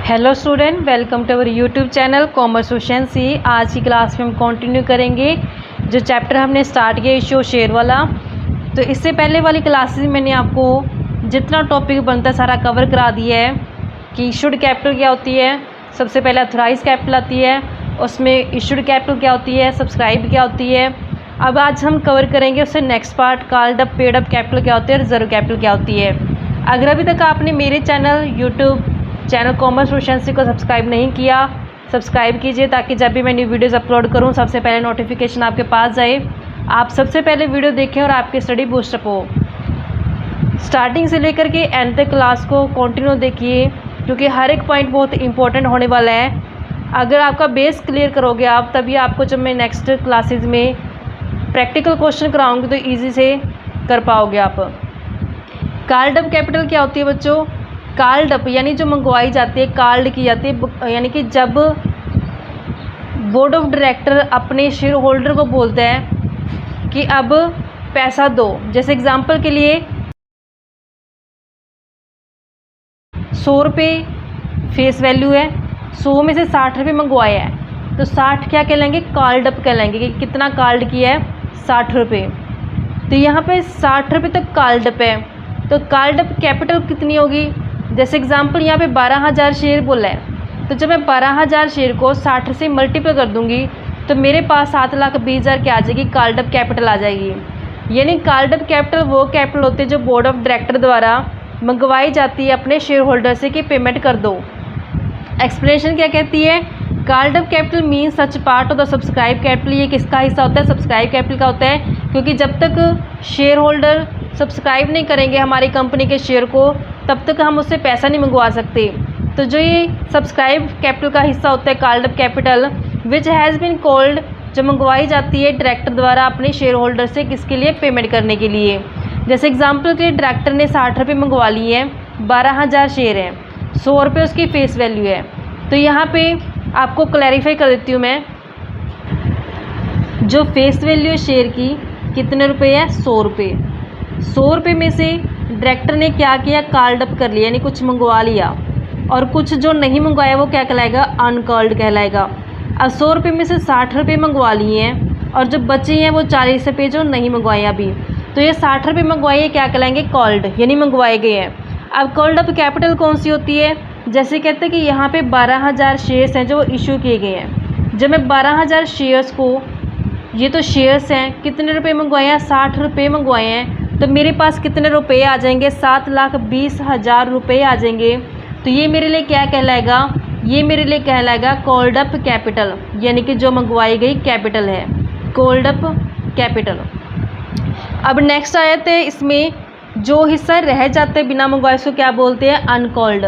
Hello student, welcome to our YouTube channel commerce efficiency. आज की class में हम कंटिन्यू करेंगे जो चैप्टर हमने स्टार्ट किया इशू शेयर वाला। तो इससे पहले वाली क्लासेस में मैंने आपको जितना टॉपिक बनता है सारा कवर करा दिया है कि इशूड कैपिटल क्या होती है। सबसे पहले अथोराइज कैपिटल आती है, उसमें इशूड कैपिटल क्या होती है, सब्सक्राइब क्या होती है। अब आज हम कवर करेंगे उससे next part, called up paid up capital क्या होती है, रिजर्व कैपिटल क्या होती है। अगर अभी तक आपने मेरे यूट्यूब चैनल कॉमर्स एफिशिएंसी को सब्सक्राइब नहीं किया, सब्सक्राइब कीजिए ताकि जब भी मैं न्यू वीडियोस अपलोड करूं सबसे पहले नोटिफिकेशन आपके पास जाए, आप सबसे पहले वीडियो देखें और आपकी स्टडी बूस्टअप हो। स्टार्टिंग से लेकर के एंड तक क्लास को कंटिन्यू देखिए क्योंकि हर एक पॉइंट बहुत इंपॉर्टेंट होने वाला है। अगर आपका बेस क्लियर करोगे आप, तभी आपको जब मैं नेक्स्ट क्लासेज में प्रैक्टिकल क्वेश्चन कराऊँगी तो ईजी से कर पाओगे आप। कॉल्ड अप कैपिटल क्या होती है बच्चों? कॉल्ड अप यानी जो मंगवाई जाती है, कॉल्ड की जाती है, यानी कि जब बोर्ड ऑफ डायरेक्टर अपने शेयर होल्डर को बोलता है कि अब पैसा दो। जैसे एग्जांपल के लिए 100 रुपये फेस वैल्यू है, 100 में से 60 रुपये मंगवाया है तो 60 क्या कहलाएंगे? कॉल्ड अप कहलाएंगे कि कितना कॉल्ड किया है? 60 रुपये। तो यहाँ पे 60 रुपये तक कॉल्ड अप है, तो कॉल्ड अप कैपिटल कितनी होगी? जैसे एग्जांपल यहाँ पे 12,000 शेयर बोला है, तो जब मैं 12,000 शेयर को 60 से मल्टीप्लाई कर दूंगी तो मेरे पास 7,20,000 क्या आ जाएगी? कॉल्ड अप कैपिटल आ जाएगी। यानी कॉल्ड अप कैपिटल वो कैपिटल होते हैं जो बोर्ड ऑफ डायरेक्टर द्वारा मंगवाई जाती है अपने शेयर होल्डर से कि पेमेंट कर दो। एक्सप्लेनेशन क्या कहती है? Called up capital mean such part of the subscribe capital. ये किसका हिस्सा होता है? सब्सक्राइब कैपिटल का होता है, क्योंकि जब तक शेयर होल्डर सब्सक्राइब नहीं करेंगे हमारी कंपनी के शेयर को तब तक हम उससे पैसा नहीं मंगवा सकते। तो जो ये सब्सक्राइब कैपिटल का हिस्सा होता है called up capital, which has been called, जो मंगवाई जाती है डायरेक्टर द्वारा अपने शेयर होल्डर से, किसके लिए? पेमेंट करने के लिए। जैसे एग्जांपल के लिए डायरेक्टर ने 60 रुपये मंगवा लिए हैं, 12,000 शेयर हैं, 100 रुपये उसकी फेस वैल्यू है। तो यहाँ पे आपको क्लैरिफाई कर देती हूँ मैं, जो फेस वैल्यू है शेयर की कितने रुपये है? 100 रुपये। 100 रुपये में से डायरेक्टर ने क्या किया? कॉल्ड अप कर लिया, यानी कुछ मंगवा लिया, और कुछ जो नहीं मंगवाया वो क्या कहलाएगा? अनकॉल्ड कहलाएगा। अब 100 रुपये में से 60 रुपये मंगवा लिए हैं और जो बचे हैं वो 40 रुपये जो नहीं मंगवाए अभी, तो ये 60 रुपये मंगवाए क्या कहलाएंगे? कॉल्ड, यानी मंगवाए गए हैं। अब कॉल्ड अप कैपिटल कौन सी होती है? जैसे कहते हैं कि यहाँ पे 12,000 शेयर्स हैं जो इशू किए गए हैं। जब मैं 12,000 शेयर्स को, ये तो शेयर्स हैं, कितने रुपये मंगवाए हैं? 60 रुपये मंगवाए हैं, तो मेरे पास कितने रुपए आ जाएंगे? 7,20,000 रुपये आ जाएंगे। तो ये मेरे लिए क्या कहलाएगा? ये मेरे लिए कहलाएगा कॉल्ड अप कैपिटल, यानी कि जो मंगवाई गई कैपिटल है, कॉल्ड अप कैपिटल। अब नेक्स्ट आयत है, इसमें जो हिस्सा रह जाते हैं बिना मंगवाए उसको क्या बोलते हैं? अनकॉल्ड।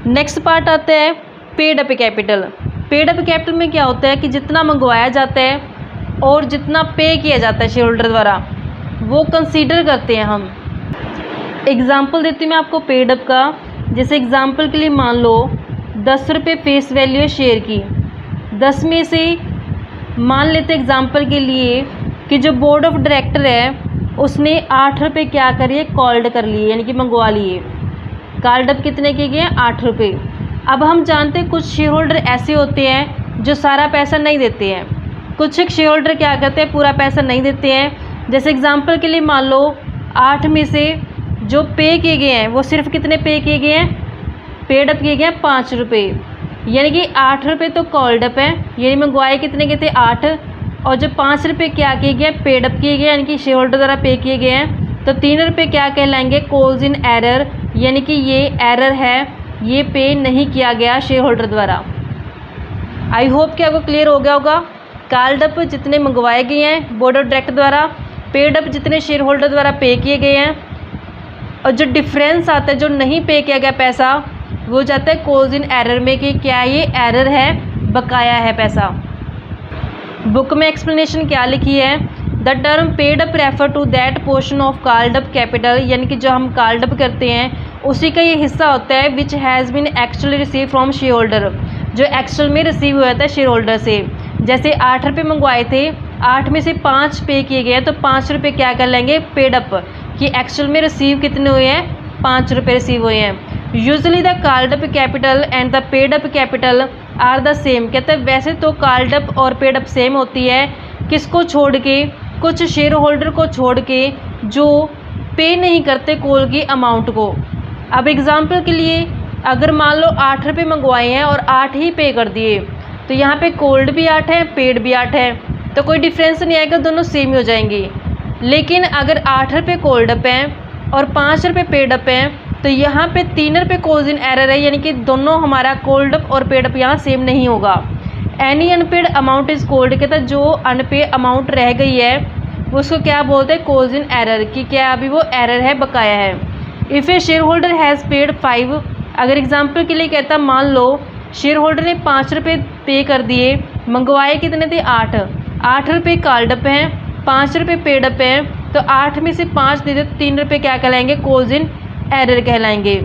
नेक्स्ट पार्ट आता है paid up capital. Paid up capital में क्या होता है कि जितना मंगवाया जाता है और जितना पे किया जाता है शेयर होल्डर द्वारा वो कंसीडर करते हैं हम। एग्ज़ाम्पल देती हूँ मैं आपको पेड अप का। जैसे एग्ज़ाम्पल के लिए मान लो 10 रुपये फेस वैल्यू है शेयर की, 10 में से मान लेते एग्ज़ाम्पल के लिए कि जो बोर्ड ऑफ डायरेक्टर है उसने 8 रुपये क्या करिए? कॉल्ड कर लिए, यानी कि मंगवा लिए। कॉल्ड अप कितने के गए? 8 रुपये। अब हम जानते हैं कुछ शेयर होल्डर ऐसे होते हैं जो सारा पैसा नहीं देते हैं, कुछ एक शेयर होल्डर क्या करते हैं? पूरा पैसा नहीं देते हैं। जैसे एग्जांपल के लिए मान लो 8 में से जो पे किए गए हैं वो सिर्फ कितने पे किए गए हैं? पेड अप किए गए हैं 5 रुपये, यानी कि 8 रुपये तो कॉल्ड अप है, यानी मंगवाए कितने के थे? 8, और जो 5 रुपये क्या किए गए? पेड अप किए गए, यानी कि शेयर होल्डर द्वारा पे किए गए हैं। तो 3 रुपये क्या कहलाएंगे? कॉल्स इन एरर, यानी कि ये एरर है, ये पे नहीं किया गया शेयर होल्डर द्वारा। आई होप कि आपको क्लियर हो गया होगा। कॉल्ड अप जितने मंगवाए गए हैं बोर्ड ऑफ डायरेक्टर द्वारा, पेड अप जितने शेयर होल्डर द्वारा पे किए गए हैं, और जो डिफरेंस आता है जो नहीं पे किया गया पैसा वो जाता है कॉज इन एरर में कि क्या ये एरर है, बकाया है पैसा। बुक में एक्सप्लेनेशन क्या लिखी है? The term paid up refer to that portion of called up capital, यानी कि जो हम कॉल्ड अप करते हैं उसी का ये हिस्सा होता है which has been actually receive from share holder, जो एक्चुअल में रिसीव हुआ था शेयर होल्डर से। जैसे 8 रुपये मंगवाए थे, 8 में से 5 पे किए गए तो 5 रुपये क्या कर लेंगे? पेड अप, कि एक्चुअल में रिसीव कितने हुए हैं? 5 रुपये रिसीव हुए हैं। Usually the called up capital and the paid up capital R the same. कहते हैं वैसे तो कॉल्ड अप और पेड अप सेम होती है, किसको छोड़ के, कुछ शेयर होल्डर को छोड़ के जो पे नहीं करते कॉल की अमाउंट को। अब एग्जांपल के लिए अगर मान लो 8 रुपये मंगवाए हैं और 8 ही पे कर दिए, तो यहाँ पे कोल्ड भी 8 है, पेड भी 8 है, तो कोई डिफरेंस नहीं आएगा, दोनों सेम ही हो जाएंगे। लेकिन अगर 8 रुपये कोल्ड अप हैं और 5 रुपये पेड अप हैं, तो यहाँ पे 3 रुपये कॉज इन एरर है, यानी कि दोनों हमारा कोल्ड अप और पेड अप यहाँ सेम नहीं होगा। Any unpaid amount is called, कहता है जो अनपे अमाउंट रह गई है उसको क्या बोलते हैं, कॉज इन एरर, कि क्या अभी वो एरर है, बकाया है। If A share holder has paid 5, अगर एग्जाम्पल के लिए कहता मान लो शेयर होल्डर ने 5 रुपये पे कर दिए, मंगवाए कितने थे, 8 रुपये कॉल्ड अप हैं, 5 रुपये पेड अप हैं, तो 8 में से 5 दे दे तो 3 रुपये क्या कहलाएंगे, कॉज इन एरर कहलाएंगे।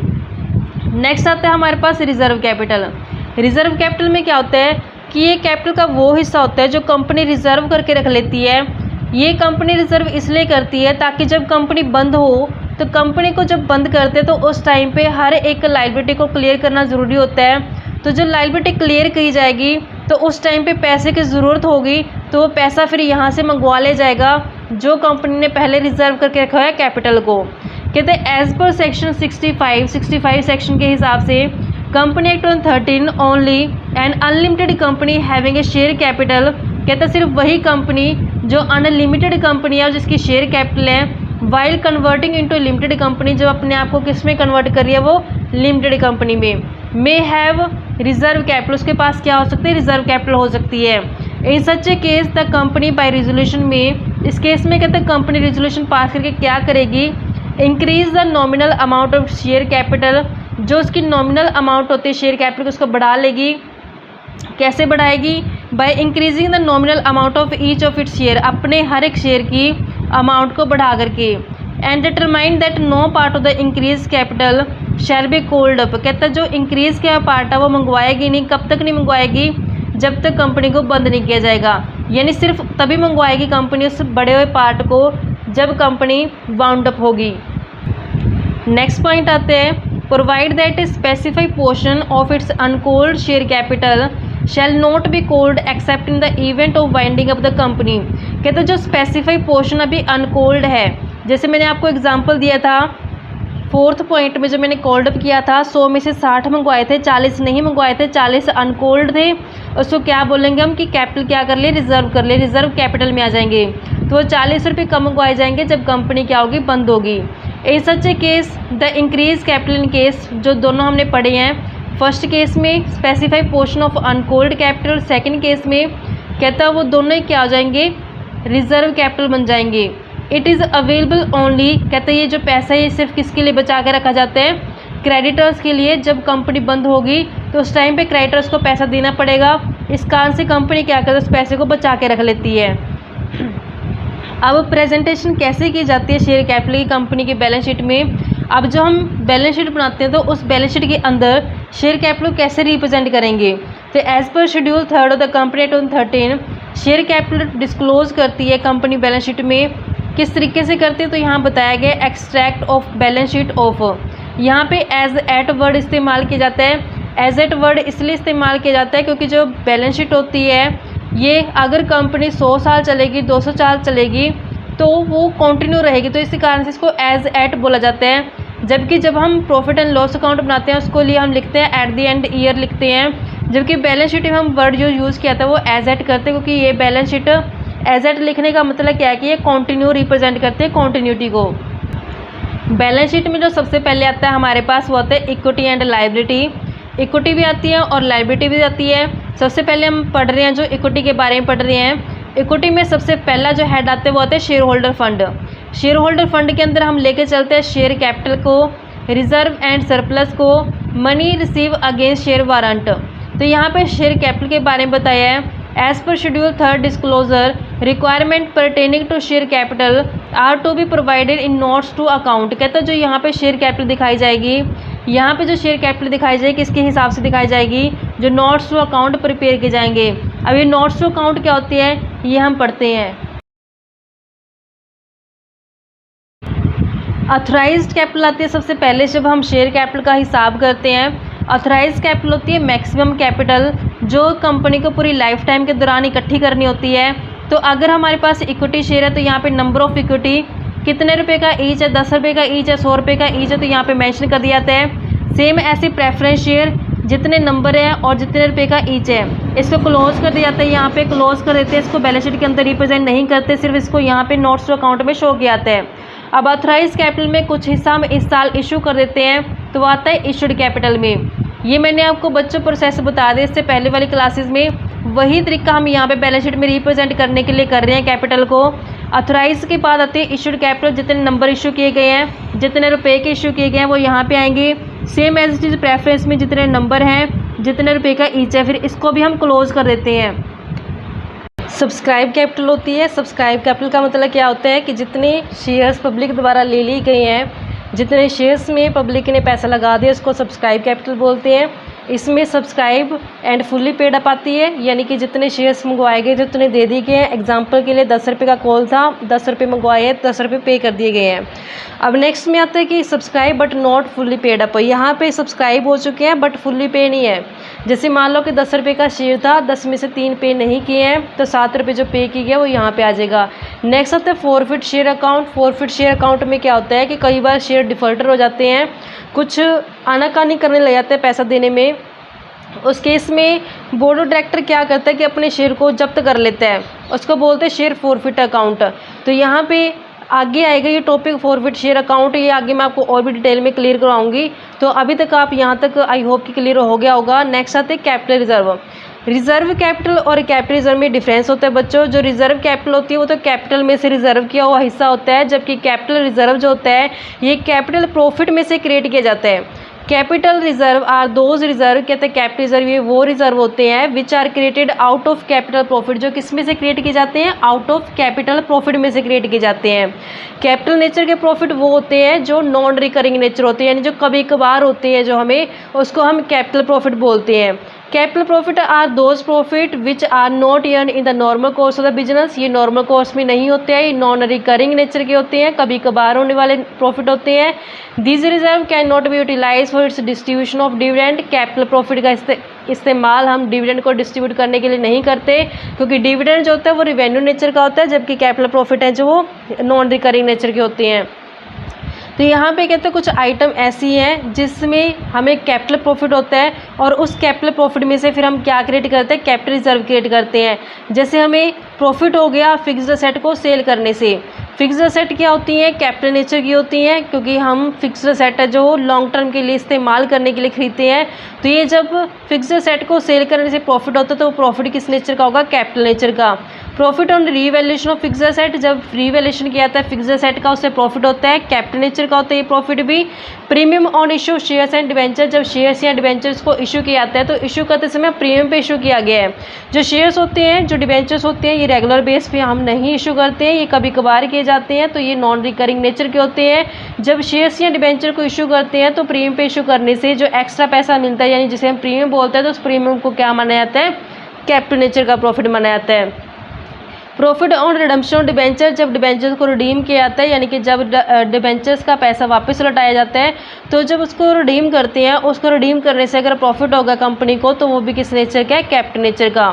नेक्स्ट आता है हमारे पास रिजर्व कैपिटल। रिजर्व कैपिटल में क्या होता है कि ये कैपिटल का वो हिस्सा होता है जो कंपनी रिजर्व करके रख लेती है। ये कंपनी रिजर्व इसलिए करती है ताकि जब कंपनी बंद हो, तो कंपनी को जब बंद करते हैं तो उस टाइम पे हर एक लायबिलिटी को क्लियर करना ज़रूरी होता है। तो जो लायबिलिटी क्लियर की जाएगी तो उस टाइम पे पैसे की ज़रूरत होगी, तो वो पैसा फिर यहाँ से मंगवा ले जाएगा जो कंपनी ने पहले रिजर्व करके रखा है कैपिटल को। कहते हैं एज पर सेक्शन 65 सेक्शन के हिसाब से company act 2013 only and unlimited company having a share capital, कहते हैं सिर्फ वही कंपनी जो अनलिमिटेड कंपनी है और जिसकी शेयर कैपिटल है, while converting into limited company, जो अपने आप को किस में कन्वर्ट कर रही है, वो लिमिटेड कंपनी में, मे हैव रिजर्व कैपिटल, उसके पास क्या हो सकती है, रिजर्व कैपिटल हो सकती है। In such a case the company by resolution में, इस केस में कहते हैं कंपनी रेजोल्यूशन पास करके क्या करेगी, increase the nominal amount of share capital, जो उसकी नॉमिनल अमाउंट होती है शेयर कैपिटल को उसको बढ़ा लेगी। कैसे बढ़ाएगी, by increasing the nominal amount of each of its share, अपने हर एक शेयर की अमाउंट को बढ़ा करके। And determine that no part of the increase capital shall be called up, कहता है जो इंक्रीज का पार्ट है वो मंगवाएगी नहीं, कब तक नहीं मंगवाएगी, जब तक कंपनी को बंद नहीं किया जाएगा, यानी सिर्फ तभी मंगवाएगी कंपनी उस बढ़े हुए पार्ट को जब कंपनी वाउंड अप होगी। नेक्स्ट पॉइंट आते हैं, provide that a specified portion of its uncalled share capital shall not be called excerpt in the event of winding up the company, कहते हैं जो स्पेसिफाइड पोर्शन अभी uncalled है, जैसे मैंने आपको एग्जांपल दिया था 4th पॉइंट में, जो मैंने कॉल्ड अप किया था 100 में से 60 मंगवाए थे, 40 नहीं मंगवाए थे, 40 अनकॉल्ड थे, उसको क्या बोलेंगे हम कि कैपिटल क्या कर ले, रिजर्व कर ले, रिजर्व कैपिटल में आ जाएंगे, तो वो 40 रुपये कम मंगवाए जाएंगे जब कंपनी क्या होगी, बंद होगी। In such a case the increase capital in case, जो दोनों हमने पढ़े हैं, फर्स्ट केस में specified portion of uncalled capital, second case में कहता है वो दोनों ही क्या हो जाएंगे, रिजर्व कैपिटल बन जाएंगे। इट इज़ अवेलेबल ओनली, कहते हैं ये जो पैसा है ये सिर्फ किसके लिए बचा के रखा जाता है, क्रेडिटर्स के लिए। जब कंपनी बंद होगी तो उस टाइम पे क्रेडिटर्स को पैसा देना पड़ेगा, इस कारण से कंपनी क्या करती है, उस पैसे को बचा के रख लेती है। अब प्रेजेंटेशन कैसे की जाती है शेयर कैपिटल की कंपनी की बैलेंस शीट में। अब जो हम बैलेंस शीट बनाते हैं तो उस बैलेंस शीट के अंदर शेयर कैपिटल को कैसे रिप्रेजेंट करेंगे, तो as per schedule 3 of the company act 2013 share capital disclose करती है कंपनी बैलेंस शीट में। किस तरीके से करते हैं, तो यहाँ बताया गया extract of balance sheet of, यहाँ पे एज एट वर्ड इस्तेमाल किया जाता है। एज एट वर्ड इसलिए इस्तेमाल किया जाता है क्योंकि जो बैलेंस शीट होती है ये अगर कंपनी 100 साल चलेगी, 200 साल चलेगी तो वो कंटिन्यू रहेगी, तो इसी कारण से इसको एज एट बोला जाता है। जबकि जब हम प्रॉफिट एंड लॉस अकाउंट बनाते हैं उसको लिए हम लिखते हैं एट द एंड ईयर लिखते हैं, जबकि बैलेंस शीट में हम वर्ड जो यूज़ किया था वो एज एट करते हैं, क्योंकि ये बैलेंस शीट एज एट लिखने का मतलब क्या है कि ये कंटिन्यू रिप्रेजेंट करते हैं कंटिन्यूटी को। बैलेंस शीट में जो सबसे पहले आता है हमारे पास वो आता है इक्विटी एंड लायबिलिटी। इक्विटी भी आती है और लायबिलिटी भी आती है। सबसे पहले हम पढ़ रहे हैं जो इक्विटी के बारे में पढ़ रहे हैं। इक्विटी में सबसे पहला जो हेड आता है वो आता है share holder fund. Share holder fund के अंदर हम लेके चलते हैं शेयर कैपिटल को, रिजर्व एंड सरप्लस को, money receive against share warrant. तो यहाँ पे शेयर कैपिटल के बारे में बताया है। As per schedule 3 disclosure requirement pertaining to share capital are to be provided in notes to account. कहता है जो यहाँ पे शेयर कैपिटल दिखाई जाएगी, यहाँ पे जो शेयर कैपिटल दिखाई जाएगी किसके हिसाब से दिखाई जाएगी, जो नोट्स टू अकाउंट प्रिपेयर किए जाएंगे। अब ये नोट्स टू अकाउंट क्या होती है ये हम पढ़ते हैं। ऑथराइज्ड कैपिटल आती है सबसे पहले जब हम शेयर कैपिटल का हिसाब करते हैं। ऑथराइज्ड कैपिटल होती है मैक्सिमम कैपिटल जो कंपनी को पूरी लाइफ टाइम के दौरान इकट्ठी करनी होती है। तो अगर हमारे पास इक्विटी शेयर है तो यहाँ पे नंबर ऑफ इक्विटी कितने रुपए का ईच है, 10 रुपये का ईच है, 100 रुपये का ईच है, तो यहाँ पे मेंशन कर दिया जाता है। सेम ऐसे प्रेफरेंस शेयर जितने नंबर हैं और जितने रुपए का ईच है, इसको क्लोज कर दिया जाता है। यहाँ पे क्लोज कर देते हैं, इसको बैलेंस शीट के अंदर रिप्रेजेंट नहीं करते, सिर्फ इसको यहाँ पे नोट्स टू अकाउंट में शो किया जाता है। अब ऑथराइज कैपिटल में कुछ हिस्सा हम इस साल इशू कर देते हैं तो वो आता है इशूड कैपिटल में। ये मैंने आपको बच्चों प्रोसेस बता दिया इससे पहले वाली क्लासेस में, वही तरीका हम यहाँ पे बैलेंस शीट में रिप्रेजेंट करने के लिए कर रहे हैं कैपिटल को। ऑथराइज के बाद आते हैं इशूड कैपिटल, जितने नंबर इशू किए गए हैं, जितने रुपए के इशू किए गए हैं वो यहाँ पे आएंगे। Same as it is preference में जितने नंबर हैं, जितने रुपए का ईच है, फिर इसको भी हम क्लोज कर देते हैं। सब्सक्राइब कैपिटल होती है। सब्सक्राइब कैपिटल का मतलब क्या होता है कि जितने शेयर्स पब्लिक द्वारा ले ली गए हैं, जितने शेयर्स में पब्लिक ने पैसा लगा दिया उसको सब्सक्राइब कैपिटल बोलते हैं। इसमें subscribe and fully paid up आती है, यानी कि जितने शेयर्स मंगवाए गए थे उतने दे दिए गए हैं। एग्जांपल के लिए 10 रुपये का कॉल था, 10 रुपये मंगवाए हैं, 10 रुपये पे कर दिए गए हैं। अब नेक्स्ट में आता है कि subscribe but not fully paid up. यहाँ पे सब्सक्राइब हो चुके हैं बट फुल्ली पे नहीं है। जैसे मान लो कि 10 रुपये का शेयर था, 10 में से 3 पे नहीं किए हैं तो 7 रुपये जो पे की गया वो यहाँ पे आ जाएगा। नेक्स्ट आता है forfeit share account. Forfeit share account में क्या होता है कि कई बार शेयर डिफॉल्टर हो जाते हैं, कुछ आनाकानी करने लग जाते हैं पैसा देने में। उस केस में बोर्ड ऑफ डायरेक्टर क्या करता है कि अपने शेयर को जब्त कर लेता है, उसको बोलते हैं शेयर फॉरफिट अकाउंट। तो यहाँ पे आगे आएगा ये टॉपिक फॉरफिट शेयर अकाउंट, ये आगे मैं आपको और भी डिटेल में क्लियर करवाऊंगी। तो अभी तक आप यहाँ तक आई होप कि क्लियर हो गया होगा। नेक्स्ट आते हैं कैपिटल रिजर्व। रिजर्व कैपिटल और कैपिटल रिजर्व में डिफरेंस होता है बच्चों। जो रिजर्व कैपिटल होती है वो तो कैपिटल में से रिजर्व किया हुआ हिस्सा होता है, जबकि कैपिटल रिजर्व जो होता है ये कैपिटल प्रॉफिट में से क्रिएट किया जाता है। Capital reserve are those reserve, कहते हैं कैपिटल रिजर्व ये वो रिजर्व होते हैं which are created out of capital profit, जो किस में से क्रिएट किए जाते हैं, आउट ऑफ कैपिटल प्रॉफिट में से क्रिएट किए जाते हैं। कैपिटल नेचर के प्रॉफिट वो होते हैं जो नॉन रिकरिंग नेचर होते हैं, यानी जो कभी कभार होते हैं, जो हमें उसको हम कैपिटल प्रॉफिट बोलते हैं। Capital profit are those profit which are not earn in the normal course of the business. ये नॉर्मल कोर्स में नहीं होते हैं, ये नॉन रिकरिंग नेचर के होते हैं, कभी कभार होने वाले प्रॉफिट होते हैं। This reserve can not be utilize for its distribution of dividend. Capital profit का इस्तेमाल हम डिविडेंड को डिस्ट्रीब्यूट करने के लिए नहीं करते, क्योंकि डिविडेंड जो होता है वो रिवेन्यू नेचर का होता है, जबकि कैपिटल प्रॉफिट है जो वो नॉन रिकरिंग नेचर के होते हैं। तो यहाँ पे कहते हैं कुछ आइटम ऐसी हैं जिसमें हमें कैपिटल प्रॉफिट होता है और उस कैपिटल प्रॉफिट में से फिर हम क्या क्रिएट करते हैं, कैपिटल रिजर्व क्रिएट करते हैं। जैसे हमें प्रॉफिट हो गया फिक्स्ड असेट को सेल करने से। फिक्स्ड असेट क्या होती हैं, कैपिटल नेचर की होती हैं, क्योंकि हम फिक्स्ड असेट है जो लॉन्ग टर्म के लिए इस्तेमाल करने के लिए खरीदते हैं। तो ये जब फिक्स्ड असेट को सेल करने से प्रॉफिट होता है तो वो प्रॉफिट किस नेचर का होगा, कैपिटल नेचर का। Profit on revaluation of fixed asset, जब रीवैल्यूएशन किया जाता है फिक्स्ड असेट का उससे प्रॉफिट होता है, कैपिटल नेचर का होता है ये प्रॉफिट भी। Premium on issue shares and debenture, जब शेयर्स या डिबेंचर्स को इशू किया जाता है तो इशू करते समय प्रीमियम पे इशू किया गया है। जो शेयर्स होते हैं, जो डिबेंचर्स होते हैं, ये रेगुलर बेस पे हम नहीं इशू करते हैं, ये कभी कभार किए जाते हैं, तो ये नॉन रिकरिंग नेचर के होते हैं। जब शेयर्स या डिबेंचर को इशू करते हैं तो प्रीमियम पे इशू करने से जो एक्स्ट्रा पैसा मिलता है, यानी जिसे हम प्रीमियम बोलते हैं, तो उस प्रीमियम को क्या माना जाता है, कैपिटल नेचर का प्रॉफिट माना जाता है। Profit on redemption of debenture, जब डिबेंचर्स को रिडीम किया जाता है, यानी कि जब डिबेंचर्स का पैसा वापस लौटाया जाता है, तो जब उसको रिडीम करते हैं, उसको रिडीम करने से अगर प्रॉफिट होगा कंपनी को तो वो भी किस नेचर का है, कैपिटल नेचर का।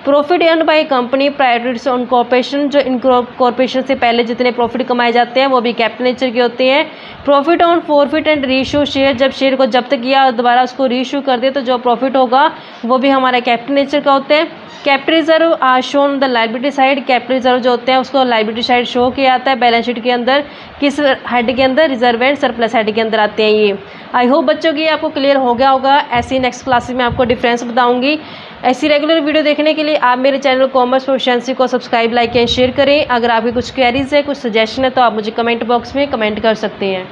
Profit earn by company prior to its incorporation, जो इनकॉर्पोरेशन से पहले जितने प्रॉफिट कमाए जाते हैं वो भी कैपिटल नेचर के होते हैं। Profit on forfeit and reissue share, जब शेयर को जब्त किया और दोबारा उसको रीइशू कर दिया तो जो प्रॉफिट होगा वो भी हमारा कैपिटल नेचर का होता है। Capital reserve are shown the liability side, capital reserve जो होते हैं उसको लायबिलिटी साइड शो किया जाता है बैलेंस शीट के अंदर, किस हेड के अंदर, रिजर्व एंड सरप्लस हेड के अंदर आते हैं ये। आई होप बच्चों की आपको क्लियर हो गया होगा। ऐसी नेक्स्ट क्लासेस में आपको डिफरेंस बताऊंगी। ऐसी रेगुलर वीडियो देखने के लिए आप मेरे चैनल कॉमर्स प्रोफिशिएंसी को सब्सक्राइब, लाइक एंड शेयर करें। अगर आपकी कुछ क्वेरीज है, कुछ सजेशन है तो आप मुझे कमेंट बॉक्स में कमेंट कर सकते हैं।